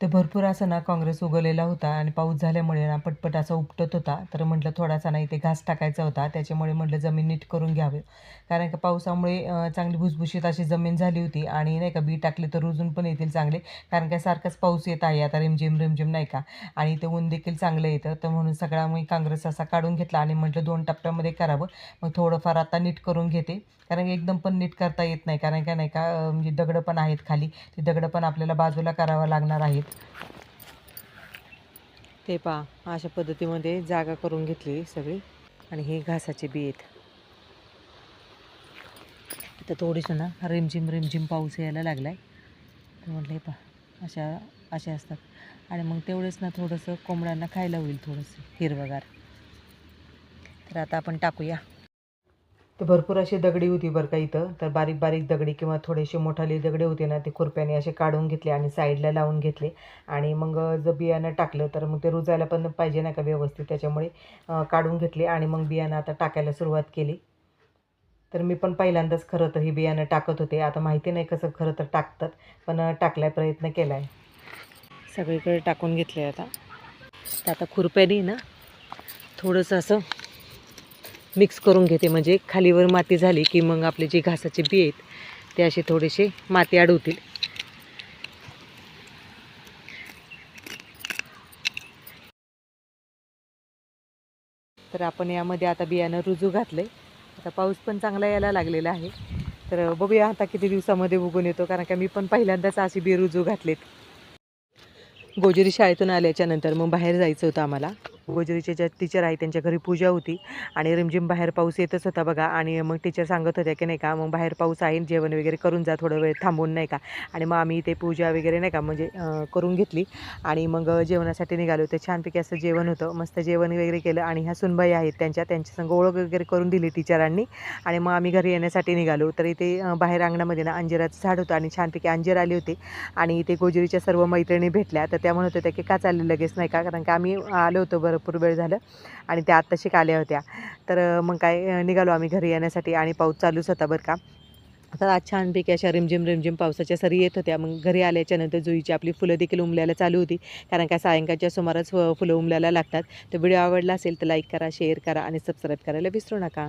ते भरपूर असं ना काँग्रेस उगवलेला होता आणि पाऊस झाल्यामुळे ना पटपट असा उपटत होता. तर म्हटलं थोडासा ना इथे घास टाकायचा होता. त्याच्यामुळे म्हटलं जमीन नीट करून घ्यावी. कारण की पावसामुळे चांगली भुसभुशीत अशी जमीन झाली होती आणि नाही का बी टाकले तर रुजून पण येतील चांगले. कारण काय सारखाच पाऊस येत आहे आता रिमझिम, रिमझिम नाही का आणि ते ऊन देखील चांगलं येतं. तर म्हणून सगळा मी काँग्रेस असा काढून घेतला आणि म्हटलं 2 टप्प्यामध्ये करावं. मग थोडंफार आता नीट करून घेते. कारण एकदम पण नीट करता येत नाही. कारण काय नाही का म्हणजे दगडं पण आहेत खाली. ती दगडं पण आपल्याला बाजूला करावं लागणार आहेत. ते पहा अशा पद्धतीमध्ये जागा करून घेतली सगळी आणि हे घासाचे बी आहेत. आता थोडीसं ना रिमझिम रिमझिम पाऊस यायला लागला आहे. तर म्हटलं हे पहा अशा असतात आणि मग तेवढेच ना थोडंसं कोंबड्यांना खायला होईल थोडंसं हिरवंगार. तर आता आपण टाकूया. तर भरपूर अशी दगडी होती बरं का इथं. तर बारीक बारीक दगडी किंवा थोडेसे मोठाले दगडे होते ना ते खुरप्याने असे काढून घेतले आणि साईडला लावून घेतले आणि मग जर बियाणं टाकलं तर मग ते रुजायला पण पाहिजे ना का व्यवस्थित. त्याच्यामुळे काढून घेतले आणि मग बियाणं आता टाकायला सुरुवात केली. तर मी पण पहिल्यांदाच खरं तर हे बियाणं टाकत होते. आता माहिती नाही कसं खरं तर टाकतात, पण टाकलाय प्रयत्न केला आहे. सगळीकडे टाकून घेतले आता. तर आता खुरप्याने ना थोडंसं असं मिक्स करून घेते म्हणजे खालीवर माती झाली की मग आपले जे घासाचे बी आहेत ते असे थोडेसे माती अडवतील. तर आपण यामध्ये आता बियाणं रुजू घातलंय. आता पाऊस पण चांगला यायला लागलेला आहे. तर बघूया आता किती दिवसामध्ये उगवून येतो. कारण का मी पण पहिल्यांदाच अशी बी रुजू घातलेत. गोजरी शाळेतून आल्याच्या नंतर मग बाहेर जायचं होतं आम्हाला. गोजरीचे ज्या टीचर आहे त्यांच्या घरी पूजा होती आणि रिमझिम बाहेर पाऊस येतच होता बघा. आणि मग टीचर सांगत होत्या की नाही का मग बाहेर पाऊस आहे जेवण वगैरे करून जा थोडं वेळ थांबून नाही का. आणि मग आम्ही ते पूजा वगैरे नाही का म्हणजे करून घेतली आणि मग जेवणासाठी निघालो. ते छानपैकी असं जेवण होतं. मस्त जेवण वगैरे केलं आणि ह्या सुनबाई आहेत त्यांच्या संग ओळख वगैरे करून दिली टीचरांनी. आणि मग आम्ही घरी येण्यासाठी निघालो. तर इथे बाहेर अंगणामध्ये ना अंजिराचं झाड होतं आणि छानपैकी अंजीर आले होते आणि इथे गोजरीच्या सर्व मैत्रिणी भेटल्या. तर त्या म्हणत होत्या की का चालले लगेच नाही का. कारण का आम्ही आलो होतो भरपूर वेळ झालं आणि त्या आत्ताशी आल्या होत्या. तर मग काय निघालो आम्ही घरी येण्यासाठी आणि पाऊस चालूच होता बरं का. तर आज छानपैकी अशा रिमझिम रिमझिम पावसाच्या सरी येत होत्या. मग घरी आल्याच्यानंतर जुईची आपली फुलं देखील उमलायला चालू होती. कारण का सायंकाळच्या सुमारास फुलं उमलायला लागतात. तर व्हिडिओ आवडला असेल तर लाईक करा, शेअर करा आणि सबस्क्राईब करायला विसरू नका.